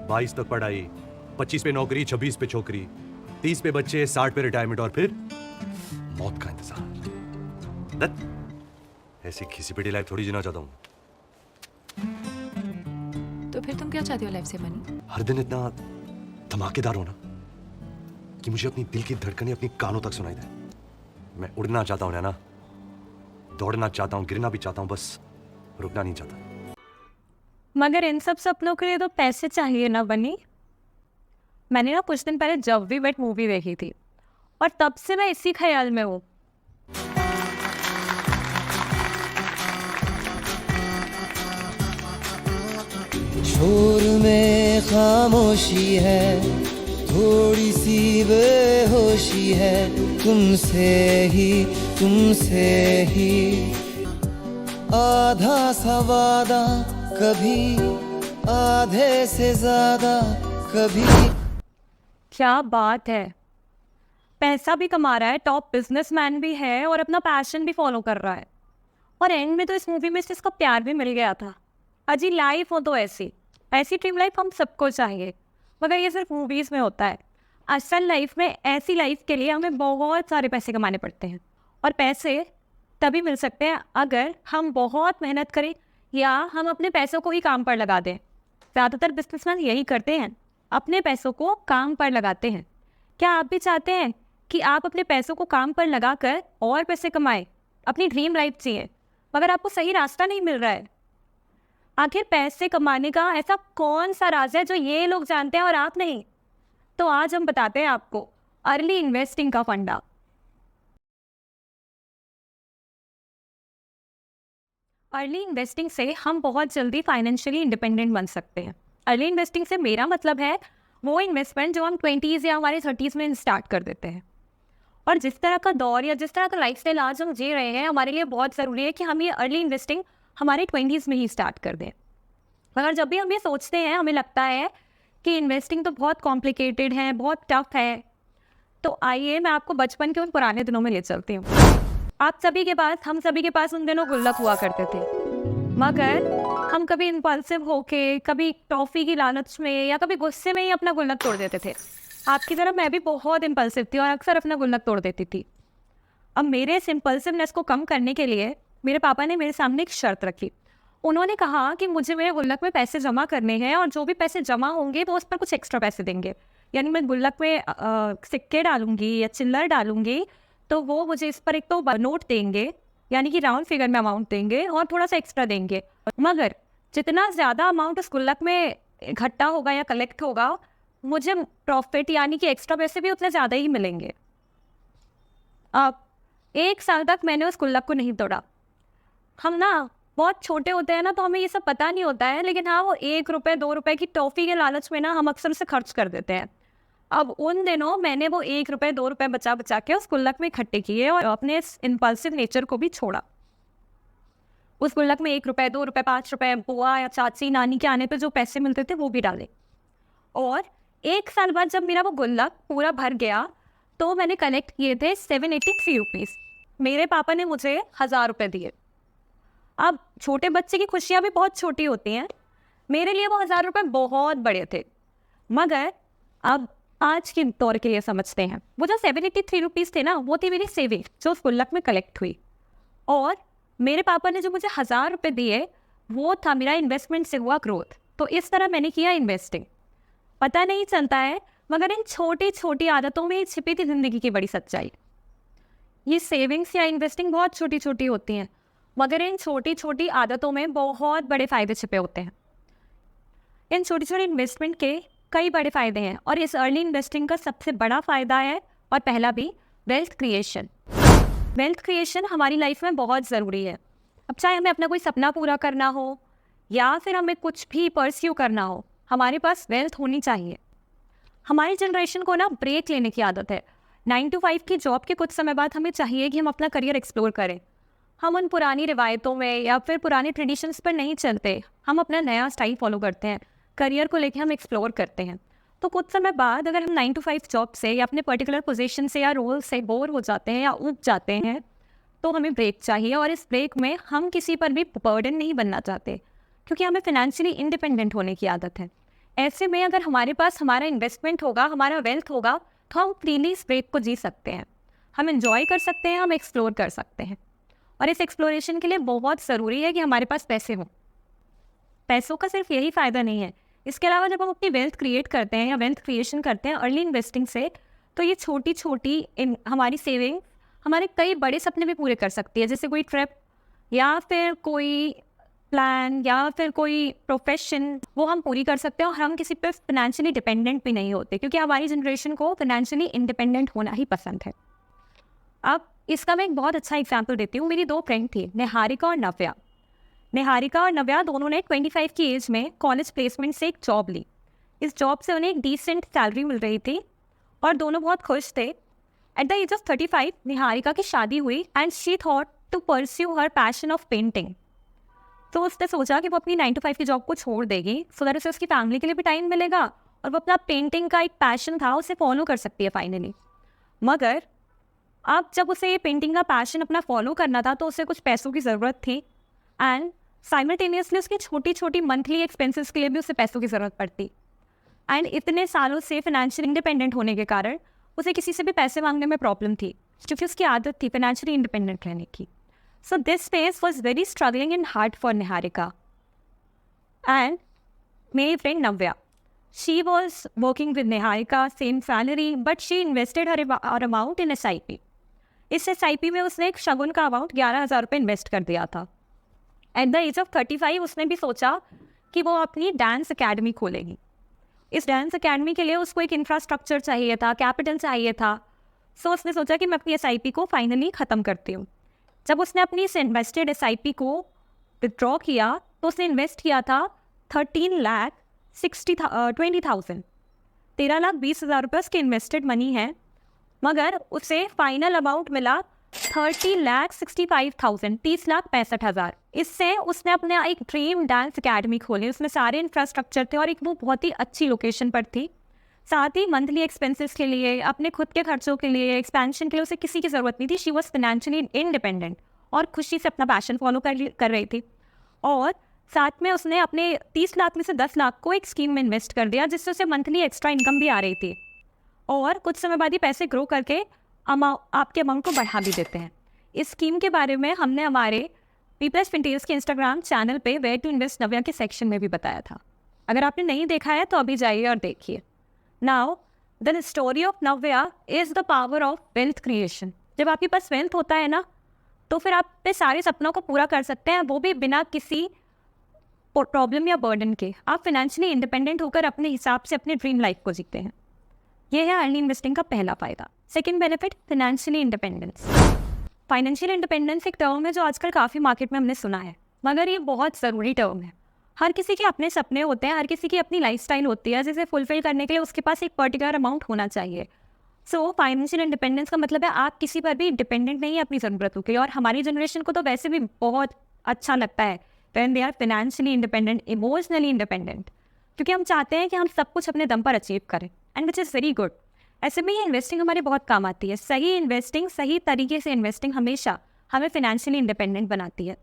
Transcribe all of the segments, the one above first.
22 तक पढ़ाई, 25 पे नौकरी, 26 पे छोकरी, 30 पे बच्चे, 60 पे रिटायरमेंट और फिर मौत का इंतजार। ऐसी घिसी पिटी लाइफ थोड़ी जीना चाहता हूँ। तो फिर तुम क्या चाहती हो लाइफ से बनी? हर दिन इतना धमाकेदार होना कि मुझे अपनी दिल की धड़कनें अपनी कानों तक सुनाई दे। मैं उड़ना चाहता हूँ नैना, दौड़ना चाहता हूँ, गिरना भी चाहता हूँ, बस रुकना नहीं चाहता। मगर इन सब सपनों के लिए तो पैसे चाहिए ना बनी। मैंने ना कुछ दिन पहले जब वी मेट मूवी देखी थी और तब से मैं इसी ख्याल में हूँ। शोर में खामोशी है, थोड़ी सी बेहोशी है, तुमसे ही आधा सा वादा, कभी आधे से ज्यादा, कभी। क्या बात है, पैसा भी कमा रहा है, टॉप बिजनेसमैन भी है और अपना पैशन भी फॉलो कर रहा है। और एंड में तो इस मूवी में से इसका प्यार भी मिल गया था। अजी लाइफ हो तो ऐसी ड्रीम लाइफ हम सबको चाहिए, मगर ये सिर्फ मूवीज़ में होता है। असल लाइफ में ऐसी लाइफ के लिए हमें बहुत सारे पैसे कमाने पड़ते हैं, और पैसे तभी मिल सकते हैं अगर हम बहुत मेहनत करें या हम अपने पैसों को ही काम पर लगा दें। ज़्यादातर बिजनेसमैन यही करते हैं, अपने पैसों को काम पर लगाते हैं। क्या आप भी चाहते हैं कि आप अपने पैसों को काम पर लगाकर और पैसे कमाएं, अपनी ड्रीम लाइफ जिए, मगर आपको सही रास्ता नहीं मिल रहा है? आखिर पैसे कमाने का ऐसा कौन सा राज है जो ये लोग जानते हैं और आप नहीं? तो आज हम बताते हैं आपको अर्ली इन्वेस्टिंग का फंडा। अर्ली इन्वेस्टिंग से हम बहुत जल्दी फाइनेंशियली इंडिपेंडेंट बन सकते हैं। अर्ली इन्वेस्टिंग से मेरा मतलब है वो इन्वेस्टमेंट जो हम 20s या हमारे 30s में स्टार्ट कर देते हैं। और जिस तरह का दौर या जिस तरह का लाइफस्टाइल आज हम जी रहे हैं, हमारे लिए बहुत ज़रूरी है कि हम ये अर्ली इन्वेस्टिंग हमारे 20s में ही स्टार्ट कर दें। मगर जब भी हम ये सोचते हैं, हमें लगता है कि इन्वेस्टिंग तो बहुत कॉम्प्लिकेटेड है, बहुत टफ है। तो आइए मैं आपको बचपन के उन पुराने दिनों में ले चलती हूँ। हम सभी के पास उन दिनों गुल्लक हुआ करते थे, मगर हम कभी इम्पल्सिव होके, कभी टॉफ़ी की लालच में या कभी गुस्से में ही अपना गुल्लक तोड़ देते थे। आपकी तरह मैं भी बहुत इम्पल्सिव थी और अक्सर अपना गुल्लक तोड़ देती थी। अब मेरे इस इम्पल्सिवनेस को कम करने के लिए मेरे पापा ने मेरे सामने एक शर्त रखी। उन्होंने कहा कि मुझे मेरे गुल्लक में पैसे जमा करने हैं और जो भी पैसे जमा होंगे वो उस पर कुछ एक्स्ट्रा पैसे देंगे। यानी मैं गुल्लक में सिक्के डालूंगी या चिल्लर डालूंगी तो वो मुझे इस पर एक तो नोट देंगे, यानी कि राउंड फिगर में अमाउंट देंगे और थोड़ा सा एक्स्ट्रा देंगे। मगर जितना ज़्यादा अमाउंट उस गुल्लक में इकट्ठा होगा या कलेक्ट होगा, मुझे प्रॉफिट यानी कि एक्स्ट्रा पैसे भी उतने ज़्यादा ही मिलेंगे। अब 1 साल तक मैंने उस गुल्लक को नहीं तोड़ा। हम ना बहुत छोटे होते हैं ना, तो हमें ये सब पता नहीं होता है, लेकिन हाँ वो 1 रुपये 2 रुपये की टॉफ़ी के लालच में ना हम अक्सर उसे खर्च कर देते हैं। अब उन दिनों मैंने वो 1 रुपये 2 रुपये बचा बचा के उस गुल्लक में इकट्ठे किए और अपने इस इम्पल्सिव नेचर को भी छोड़ा। उस गुल्लक में 1 रुपये 2 रुपये 5 रुपये बुआ या चाची नानी के आने पे जो पैसे मिलते थे वो भी डाले। और 1 साल बाद जब मेरा वो गुल्लक पूरा भर गया तो मैंने कलेक्ट किए थे 783 रुपीज़। मेरे पापा ने मुझे 1000 रुपये दिए। अब छोटे बच्चे की खुशियाँ भी बहुत छोटी होती हैं, मेरे लिए वो 1000 रुपये बहुत बड़े थे। मगर अब आज के दौर के लिए समझते हैं, वो जो 783 रुपीज़ थे ना, वो थी मेरी सेविंग जो उस गुल्लक में कलेक्ट हुई। और मेरे पापा ने जो मुझे 1000 रुपये दिए वो था मेरा इन्वेस्टमेंट से हुआ ग्रोथ। तो इस तरह मैंने किया इन्वेस्टिंग। पता नहीं चलता है, मगर इन छोटी छोटी आदतों में छिपी थी ज़िंदगी की बड़ी सच्चाई। ये सेविंग्स या इन्वेस्टिंग बहुत छोटी छोटी होती हैं, मगर इन छोटी छोटी आदतों में बहुत बड़े फ़ायदे छिपे होते हैं। इन छोटी छोटी इन्वेस्टमेंट के कई बड़े फ़ायदे हैं और इस अर्ली इन्वेस्टिंग का सबसे बड़ा फ़ायदा है और पहला भी वेल्थ क्रिएशन। वेल्थ क्रिएशन हमारी लाइफ में बहुत ज़रूरी है। अब चाहे हमें अपना कोई सपना पूरा करना हो या फिर हमें कुछ भी परस्यू करना हो, हमारे पास वेल्थ होनी चाहिए। हमारी जनरेशन को ना ब्रेक लेने की आदत है। 9 to 5 की जॉब के कुछ समय बाद हमें चाहिए कि हम अपना करियर एक्सप्लोर करें। हम उन पुरानी रिवायतों में या फिर पुराने ट्रेडिशंस पर नहीं चलते, हम अपना नया स्टाइल फॉलो करते हैं। करियर को लेके हम एक्सप्लोर करते हैं। तो कुछ समय बाद अगर हम 9 to 5 जॉब से या अपने पर्टिकुलर पोजीशन से या रोल से बोर हो जाते हैं या ऊब जाते हैं, तो हमें ब्रेक चाहिए। और इस ब्रेक में हम किसी पर भी बर्डन नहीं बनना चाहते, क्योंकि हमें फाइनेंशियली इंडिपेंडेंट होने की आदत है। ऐसे में अगर हमारे पास हमारा इन्वेस्टमेंट होगा, हमारा वेल्थ होगा, तो हम फ्रीली इस ब्रेक को जी सकते हैं, हम इंजॉय कर सकते हैं, हम एक्सप्लोर कर सकते हैं। और इस एक्सप्लोरेशन के लिए बहुत ज़रूरी है कि हमारे पास पैसे हों। पैसों का सिर्फ यही फ़ायदा नहीं है, इसके अलावा जब हम अपनी वेल्थ क्रिएट करते हैं या वेल्थ क्रिएशन करते हैं अर्ली इन्वेस्टिंग से, तो ये छोटी छोटी हमारी सेविंग हमारे कई बड़े सपने भी पूरे कर सकती है, जैसे कोई ट्रिप या फिर कोई प्लान या फिर कोई प्रोफेशन, वो हम पूरी कर सकते हैं और हम किसी पे फाइनेंशियली डिपेंडेंट भी नहीं होते, क्योंकि हमारी जनरेशन को फाइनेंशियली इंडिपेंडेंट होना ही पसंद है। अब इसका मैं एक बहुत अच्छा एग्जाम्पल देती हूँ। मेरी 2 फ्रेंड थी, निहारिका और नव्या। निहारिका और नव्या दोनों ने 25 की एज में कॉलेज प्लेसमेंट से एक जॉब ली। इस जॉब से उन्हें एक डिसेंट सैलरी मिल रही थी और दोनों बहुत खुश थे। At the age of 35 Niharika की शादी हुई and she thought to pursue her passion of painting. तो उसने सोचा कि वो अपनी 9 to 5 की जॉब को छोड़ देगी, सो दैट उसे उसकी फैमिली के लिए भी टाइम मिलेगा और वो अपना पेंटिंग का एक पैशन था उसे फॉलो कर सकती है फाइनली। मगर अब जब उसे ये पेंटिंग का पैशन अपना फॉलो करना था तो उसे कुछ पैसों की ज़रूरत थी एंड साइमल्टेनियसली उसकी छोटी छोटी मंथली एक्सपेंसेस के लिए भी उसे पैसों की ज़रूरत पड़ती। एंड इतने सालों से फाइनेंशियल इंडिपेंडेंट होने के कारण उसे किसी से भी पैसे मांगने में प्रॉब्लम थी, क्योंकि उसकी आदत थी फाइनेंशियली इंडिपेंडेंट रहने की। So this phase was very struggling and hard for Niharika. And मेरी friend Navya, she was working with Niharika, same salary, but she invested her amount in SIP। इस SIP में उसने एक शगुन का अमाउंट 11,000 रुपये इन्वेस्ट कर दिया था। एट द एज ऑफ 35 उसने भी सोचा कि वो अपनी डांस अकेडमी खोलेगी। इस डांस अकेडमी के लिए उसको एक इंफ्रास्ट्रक्चर चाहिए था, कैपिटल चाहिए था। सो उसने सोचा कि मैं अपनी SIP को फाइनली ख़त्म करती हूँ। जब उसने अपनी इस इन्वेस्टेड SIP को विदड्रॉ किया तो उसने इन्वेस्ट किया था 13,20,000 रुपये उसके इन्वेस्टेड मनी है, मगर उसे फाइनल अमाउंट मिला 30,65,000, 30,65,000। इससे उसने अपने एक ड्रीम डांस अकेडमी खोली, उसमें सारे इंफ्रास्ट्रक्चर थे और एक वो बहुत ही अच्छी लोकेशन पर थी। साथ ही मंथली एक्सपेंसेस के लिए, अपने खुद के खर्चों के लिए, एक्सपेंशन के लिए उसे किसी की ज़रूरत नहीं थी। शी वॉज फाइनेंशियली इंडिपेंडेंट और खुशी से अपना पैशन फॉलो कर रही थी। और साथ में उसने अपने 30 लाख में से 10 लाख को एक स्कीम में इन्वेस्ट कर दिया, जिससे उसे मंथली एक्स्ट्रा इनकम भी आ रही थी। और कुछ समय बाद ही पैसे ग्रो करके आपके अमाउंट को बढ़ा भी देते हैं। इस स्कीम के बारे में हमने हमारे पीपल्स फिनटेल्स के इंस्टाग्राम चैनल पे वेयर टू इन्वेस्ट नव्या के सेक्शन में भी बताया था। अगर आपने नहीं देखा है तो अभी जाइए और देखिए। Now the story of Navya is the power of wealth creation. जब आपके पास वेल्थ होता है ना, तो फिर आप अपने सारे सपनों को पूरा कर सकते हैं, वो भी बिना किसी प्रॉब्लम या बर्डन के। आप फाइनेंशियली इंडिपेंडेंट होकर अपने हिसाब से अपने ड्रीम लाइफ को जीते हैं। यह है अर्ली इन्वेस्टिंग का पहला फ़ायदा। Second benefit, financially independence. Financial independence एक टर्म है जो आजकल काफ़ी मार्केट में हमने सुना है, मगर ये बहुत ज़रूरी टर्म है। हर किसी के अपने सपने होते हैं, हर किसी की अपनी लाइफस्टाइल होती है, जिसे फुलफिल करने के लिए उसके पास एक पर्टिकुलर अमाउंट होना चाहिए। सो फाइनेंशियल इंडिपेंडेंस का मतलब है आप किसी पर भी डिपेंडेंट नहीं है अपनी ज़रूरतों के लिए। और हमारी जनरेशन को तो वैसे भी बहुत अच्छा लगता है when they are financially independent, emotionally independent, क्योंकि हम चाहते हैं कि हम सब कुछ अपने दम पर अचीव करें, and which is very good. ऐसे में ये इन्वेस्टिंग हमारे बहुत काम आती है। सही इन्वेस्टिंग, सही तरीके से इन्वेस्टिंग हमेशा हमें फाइनेंशियली इंडिपेंडेंट बनाती है।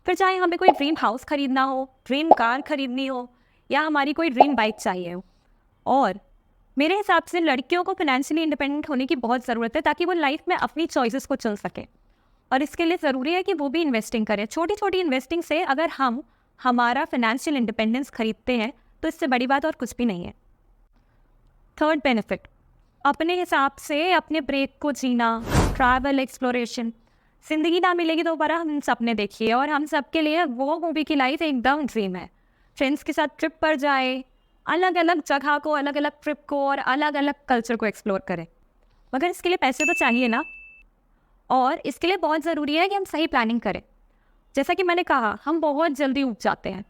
फिर चाहे हमें कोई ड्रीम हाउस खरीदना हो, ड्रीम कार खरीदनी हो, या हमारी कोई ड्रीम बाइक चाहिए हो। और मेरे हिसाब से लड़कियों को फाइनेंशियली इंडिपेंडेंट होने की बहुत ज़रूरत है, ताकि वो लाइफ में अपनी चॉइसेस को चुन सकें। और इसके लिए ज़रूरी है कि वो भी इन्वेस्टिंग करें। छोटी छोटी इन्वेस्टिंग से अगर हम हमारा फाइनेंशियल इंडिपेंडेंस खरीदते हैं तो इससे बड़ी बात और कुछ भी नहीं है। थर्ड बेनिफिट, अपने हिसाब से अपने ब्रेक को जीना, ट्रैवल, एक्सप्लोरेशन। ज़िंदगी ना मिलेगी दोबारा, हम सपने देखिए, और हम सब के लिए वो मूवी की लाइफ एकदम ड्रीम है। फ्रेंड्स के साथ ट्रिप पर जाए, अलग अलग जगह को, अलग अलग ट्रिप को और अलग अलग कल्चर को एक्सप्लोर करें। मगर इसके लिए पैसे तो चाहिए ना, और इसके लिए बहुत ज़रूरी है कि हम सही प्लानिंग करें। जैसा कि मैंने कहा, हम बहुत जल्दी उठ जाते हैं,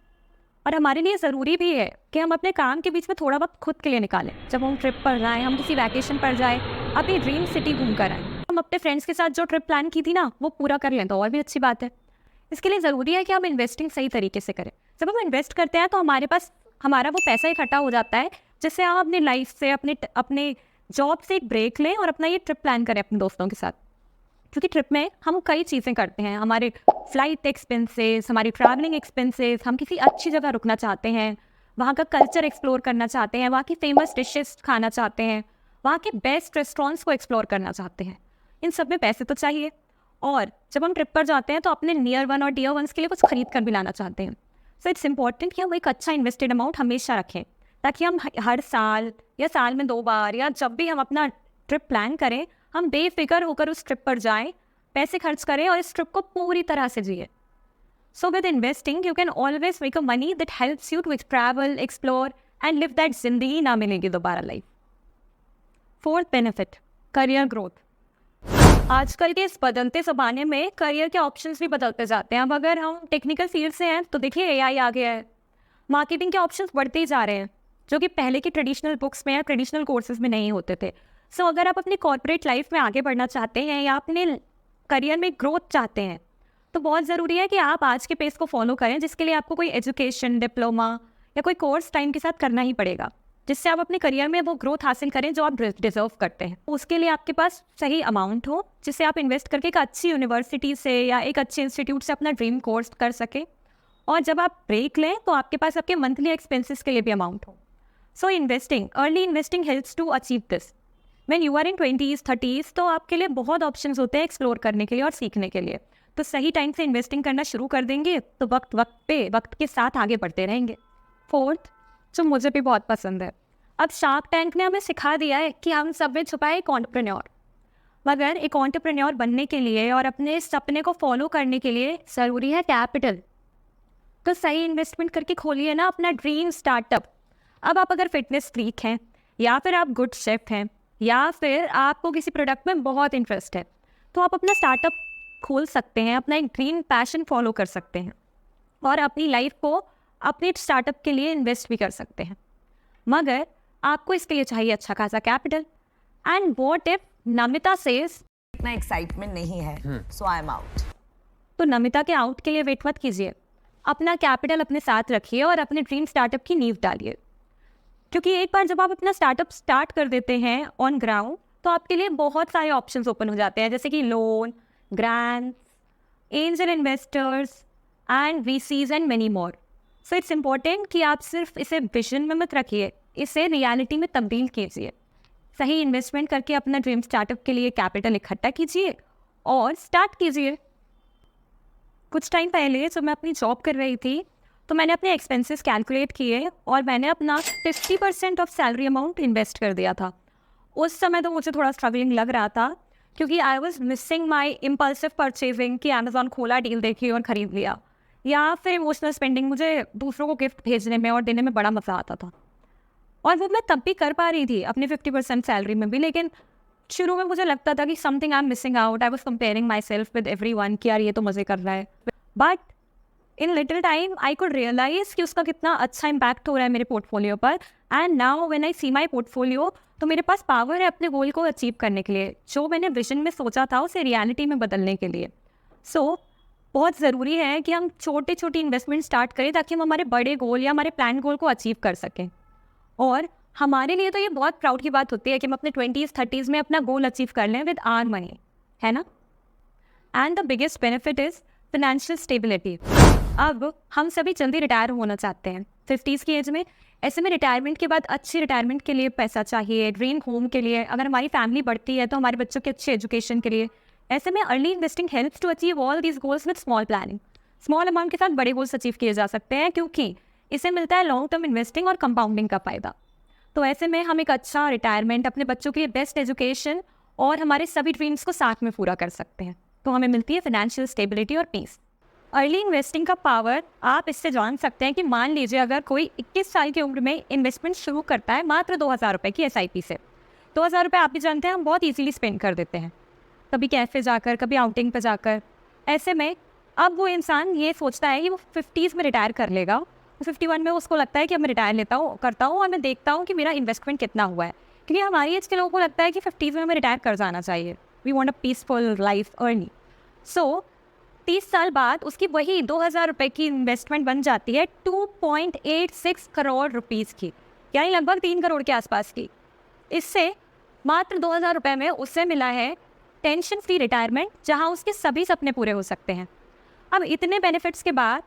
और हमारे लिए ज़रूरी भी है कि हम अपने काम के बीच में थोड़ा वक्त खुद के लिए निकालें। जब हम ट्रिप पर जाएँ, हम किसी वैकेशन पर जाएँ, अपनी ड्रीम सिटी घूम कर आएँ, हम अपने फ्रेंड्स के साथ जो ट्रिप प्लान की थी ना, वो पूरा कर लें तो और भी अच्छी बात है। इसके लिए ज़रूरी है कि हम इन्वेस्टिंग सही तरीके से करें। जब हम इन्वेस्ट करते हैं तो हमारे पास हमारा वो पैसा इकट्ठा हो जाता है, जिससे हम अपनी लाइफ से, अपने जॉब से एक ब्रेक लें और अपना ये ट्रिप प्लान करें अपने दोस्तों के साथ। क्योंकि ट्रिप में हम कई चीज़ें करते हैं, हमारे फ्लाइट एक्सपेंसेस, हमारी ट्रैवलिंग एक्सपेंसेस, हम किसी अच्छी जगह रुकना चाहते हैं, वहाँ का कल्चर एक्सप्लोर करना चाहते हैं, वहाँ की फेमस डिशेस खाना चाहते हैं, वहाँ के बेस्ट रेस्टोरेंट्स को एक्सप्लोर करना चाहते हैं। इन सब में पैसे तो चाहिए, और जब हम ट्रिप पर जाते हैं तो अपने नियर वन और डियर वंस के लिए कुछ खरीद कर भी लाना चाहते हैं। सो इट्स इंपॉर्टेंट कि हम एक अच्छा इन्वेस्टेड अमाउंट हमेशा रखें, ताकि हम हर साल या साल में 2 बार या जब भी हम अपना ट्रिप प्लान करें, हम बेफिक्र होकर उस ट्रिप पर जाएं, पैसे खर्च करें और इस ट्रिप को पूरी तरह से जिए। So with investing you can always make a money that helps you to travel, explore and live that जिंदगी ना मिलेगी दोबारा life. 4th benefit, career growth. आजकल के इस बदलते ज़माने में करियर के ऑप्शंस भी बदलते जाते हैं। अब अगर हम टेक्निकल फील्ड से हैं तो देखिए एआई आ गया है, मार्केटिंग के ऑप्शंस बढ़ते ही जा रहे हैं, जो कि पहले की ट्रेडिशनल बुक्स में या ट्रेडिशनल कोर्सेज में नहीं होते थे। सो अगर आप अपनी कॉर्पोरेट लाइफ में आगे बढ़ना चाहते हैं या अपने करियर में ग्रोथ चाहते हैं, तो बहुत ज़रूरी है कि आप आज के पेस को फॉलो करें, जिसके लिए आपको कोई एजुकेशन, डिप्लोमा या कोई कोर्स टाइम के साथ करना ही पड़ेगा, जिससे आप अपने करियर में वो ग्रोथ हासिल करें जो आप डिजर्व करते हैं। उसके लिए आपके पास सही अमाउंट हो, जिससे आप इन्वेस्ट करके एक अच्छी यूनिवर्सिटी से या एक अच्छे इंस्टीट्यूट से अपना ड्रीम कोर्स कर सकें, और जब आप ब्रेक लें तो आपके पास आपके मंथली एक्सपेंसेस के लिए भी अमाउंट हो। So investing, early investing helps to achieve this. When you are in 20s 30s तो आपके लिए बहुत ऑप्शंस होते हैं एक्सप्लोर करने के लिए और सीखने के लिए। तो सही टाइम से इन्वेस्टिंग करना शुरू कर देंगे तो वक्त के साथ आगे बढ़ते रहेंगे। 4th, जो मुझे भी बहुत पसंद है, अब शार्क टैंक ने हमें सिखा दिया है कि हम सब में छुपा है एक एंटरप्रेन्योर। मगर एक एंटरप्रेन्योर बनने के लिए और अपने सपने को फॉलो करने के लिए ज़रूरी है कैपिटल। तो सही इन्वेस्टमेंट करके खोलिए ना अपना ड्रीम स्टार्टअप। अब आप अगर फिटनेस फ्रीक हैं, या फिर आप गुड शेफ हैं, या फिर आपको किसी प्रोडक्ट में बहुत इंटरेस्ट है, तो आप अपना स्टार्टअप खोल सकते हैं, अपना एक ड्रीम पैशन फॉलो कर सकते हैं और अपनी लाइफ को अपने स्टार्टअप के लिए इन्वेस्ट भी कर सकते हैं। मगर आपको इसके लिए चाहिए अच्छा खासा capital. And what if Namita says इतना एक्साइटमेंट नहीं है, सो आई एम आउट। तो नमिता के आउट के लिए वेट मत कीजिए, अपना कैपिटल अपने साथ रखिए और अपने ड्रीम स्टार्टअप की नींव डालिए। क्योंकि एक बार जब आप अपना स्टार्टअप स्टार्ट कर देते हैं ऑन ग्राउंड, तो आपके लिए बहुत सारे ऑप्शंस ओपन हो जाते हैं, जैसे कि loan, grants, angel investors and VCs and many more. So it's important कि आप सिर्फ इसे विजन में मत रखिए, इसे रियलिटी में तब्दील कीजिए। सही इन्वेस्टमेंट करके अपना ड्रीम स्टार्टअप के लिए कैपिटल इकट्ठा कीजिए और स्टार्ट कीजिए। कुछ टाइम पहले जब मैं अपनी जॉब कर रही थी, तो मैंने अपने एक्सपेंसेस कैलकुलेट किए और मैंने अपना 50% ऑफ सैलरी अमाउंट इन्वेस्ट कर दिया था। उस समय तो मुझे थोड़ा स्ट्रगलिंग लग रहा था, क्योंकि I was missing my impulsive purchasing कि अमेजोन खोला, डील देखी और ख़रीद लिया, या फिर इमोशनल स्पेंडिंग। मुझे दूसरों को गिफ्ट भेजने में और देने में बड़ा मज़ा आता था, और वो मैं तब भी कर पा रही थी अपने 50% सैलरी में भी। लेकिन शुरू में मुझे लगता था कि something I am missing out. I was comparing myself with everyone कि यार ये तो मज़े कर रहा है। But in little time I could realize कि उसका कितना अच्छा इम्पैक्ट हो रहा है मेरे पोर्टफोलियो पर। And now when I see my portfolio, तो मेरे पास पावर है अपने गोल को अचीव करने के लिए, जो मैंने विजन में सोचा था उसे रियलिटी में बदलने के लिए। सो बहुत ज़रूरी है कि हम छोटे छोटे इन्वेस्टमेंट स्टार्ट करें, ताकि हम हमारे बड़े गोल या हमारे प्लान गोल को अचीव कर सकें। और हमारे लिए तो ये बहुत प्राउड की बात होती है कि हम अपने 20s 30s में अपना गोल अचीव कर लें विद आवर मनी, है ना। And the biggest benefit is financial stability. अब हम सभी जल्दी रिटायर होना चाहते हैं 50s की एज में। ऐसे में रिटायरमेंट के बाद अच्छी रिटायरमेंट के लिए पैसा चाहिए, ड्रीम होम के लिए, अगर हमारी फैमिली बढ़ती है तो हमारे बच्चों की अच्छी एजुकेशन के लिए। ऐसे में early investing helps to achieve all these goals with small planning. Small amount के साथ बड़े गोल्स अचीव किए जा सकते हैं, क्योंकि इसे मिलता है लॉन्ग टर्म इन्वेस्टिंग और कंपाउंडिंग का फ़ायदा। तो ऐसे में हम एक अच्छा रिटायरमेंट, अपने बच्चों के लिए बेस्ट एजुकेशन और हमारे सभी ड्रीम्स को साथ में पूरा कर सकते हैं। तो हमें मिलती है फाइनेंशियल स्टेबिलिटी और पीस। अर्ली इन्वेस्टिंग का पावर आप इससे जान सकते हैं कि मान लीजिए अगर कोई 21 साल की उम्र में इन्वेस्टमेंट शुरू करता है मात्र 2000 रुपये की SIP से। 2000 रुपये आप भी जानते हैं हम बहुत ईजीली स्पेंड कर देते हैं, कभी कैफ़े जाकर, कभी आउटिंग पर जाकर। ऐसे में अब वो इंसान ये सोचता है कि वो 50s में रिटायर कर लेगा, 51 में उसको लगता है कि अब मैं रिटायर करता हूँ और मैं देखता हूँ कि मेरा इन्वेस्टमेंट कितना हुआ है। क्योंकि हमारी एज के लोगों को लगता है कि 50s में हमें रिटायर कर जाना चाहिए, we want a peaceful life early. So 30 साल बाद उसकी वही 2000 रुपये की इन्वेस्टमेंट बन जाती है 2.86 करोड़ रुपीज़ की, यानी लगभग 3 करोड़ के आसपास की। इससे मात्र 2000 रुपये में उससे मिला है टेंशन फ्री रिटायरमेंट, जहां उसके सभी सपने पूरे हो सकते हैं। अब इतने बेनिफिट्स के बाद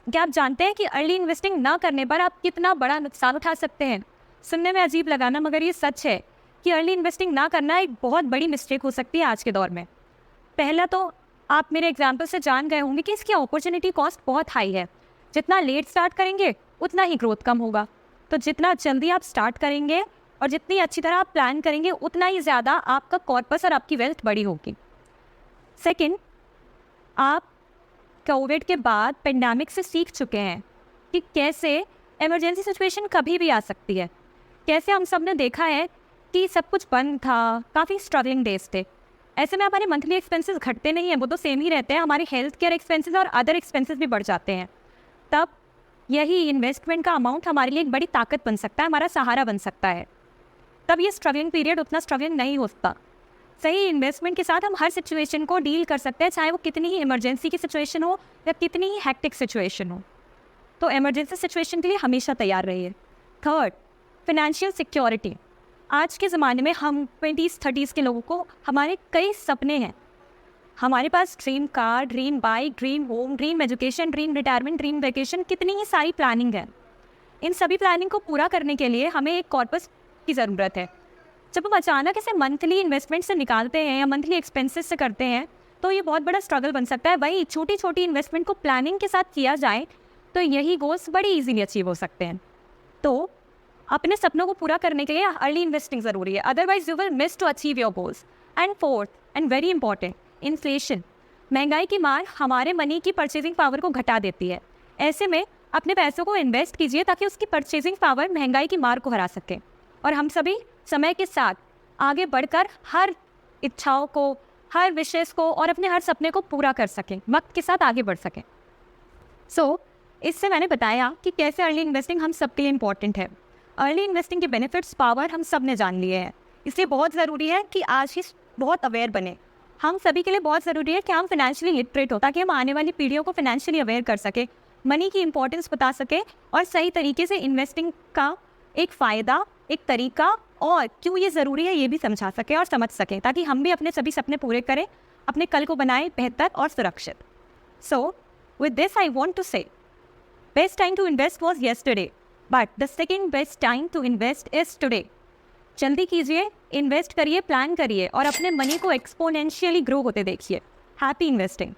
क्या आप जानते हैं कि अर्ली इन्वेस्टिंग ना करने पर आप कितना बड़ा नुकसान उठा सकते हैं? सुनने में अजीब लगा ना, मगर ये सच है कि अर्ली इन्वेस्टिंग ना करना एक बहुत बड़ी मिस्टेक हो सकती है आज के दौर में। पहला तो आप मेरे एग्जाम्पल से जान गए होंगे कि इसकी अपॉर्चुनिटी कॉस्ट बहुत हाई है। जितना लेट स्टार्ट करेंगे उतना ही ग्रोथ कम होगा। तो जितना जल्दी आप स्टार्ट करेंगे और जितनी अच्छी तरह आप प्लान करेंगे उतना ही ज़्यादा आपका कॉर्पस और आपकी वेल्थ बड़ी होगी। सेकंड, आप कोविड के बाद पेंडेमिक से सीख चुके हैं कि कैसे इमरजेंसी सिचुएशन कभी भी आ सकती है। कैसे हम सब ने देखा है कि सब कुछ बंद था, काफ़ी स्ट्रगलिंग डेज थे। ऐसे में हमारे मंथली एक्सपेंसेस घटते नहीं हैं, वो तो सेम ही रहते हैं। हमारे हेल्थ केयर एक्सपेंसेस और अदर एक्सपेंसेस भी बढ़ जाते हैं। तब यही इन्वेस्टमेंट का अमाउंट हमारे लिए एक बड़ी ताकत बन सकता है, हमारा सहारा बन सकता है। तब ये स्ट्रगलिंग पीरियड उतना स्ट्रगलिंग नहीं होता। सही इन्वेस्टमेंट के साथ हम हर सिचुएशन को डील कर सकते हैं, चाहे वो कितनी ही इमरजेंसी की सिचुएशन हो या कितनी ही हैक्टिक सिचुएशन हो। तो इमरजेंसी सिचुएशन के लिए हमेशा तैयार रहिए। Third, financial security. आज के ज़माने में हम 20s 30s के लोगों को हमारे कई सपने हैं। हमारे पास dream car, dream bike, dream home, dream education, dream retirement, dream vacation, कितनी ही सारी प्लानिंग है। इन सभी प्लानिंग को पूरा करने के लिए हमें एक कॉर्पस की ज़रूरत है। जब हम अचानक इसे मंथली इन्वेस्टमेंट से निकालते हैं या मंथली एक्सपेंसेस से करते हैं तो ये बहुत बड़ा स्ट्रगल बन सकता है। वहीं छोटी छोटी इन्वेस्टमेंट को प्लानिंग के साथ किया जाए तो यही गोल्स बड़ी इजीली अचीव हो सकते हैं। तो अपने सपनों को पूरा करने के लिए अर्ली इन्वेस्टिंग ज़रूरी है, otherwise you will miss to achieve your goals. And fourth and very important, inflation. महंगाई की मार हमारे मनी की परचेजिंग पावर को घटा देती है। ऐसे में अपने पैसों को इन्वेस्ट कीजिए ताकि उसकी परचेजिंग पावर महंगाई की मार को हरा सके और हम सभी समय के साथ आगे बढ़कर हर इच्छाओं को, हर विशेष को और अपने हर सपने को पूरा कर सकें, वक्त के साथ आगे बढ़ सकें। इससे मैंने बताया कि कैसे अर्ली इन्वेस्टिंग हम सबके लिए इम्पॉर्टेंट है। अर्ली इन्वेस्टिंग के बेनिफिट्स, पावर हम सब ने जान लिए हैं। इसलिए बहुत ज़रूरी है कि आज ही बहुत अवेयर बने। हम सभी के लिए बहुत ज़रूरी है कि हम फाइनेंशियली लिटरेट हो ताकि हम आने वाली पीढ़ियों को फाइनेंशियली अवेयर कर सके, मनी की इंपॉर्टेंस बता सके और सही तरीके से इन्वेस्टिंग का एक फ़ायदा, एक तरीका और क्यों ये ज़रूरी है ये भी समझा सके और समझ सकें, ताकि हम भी अपने सभी सपने पूरे करें, अपने कल को बनाएं बेहतर और सुरक्षित। So with this I want to say best time to invest was yesterday but the second best time to invest is today. जल्दी कीजिए, इन्वेस्ट करिए, प्लान करिए और अपने मनी को एक्सपोनेंशियली ग्रो होते देखिए। Happy investing.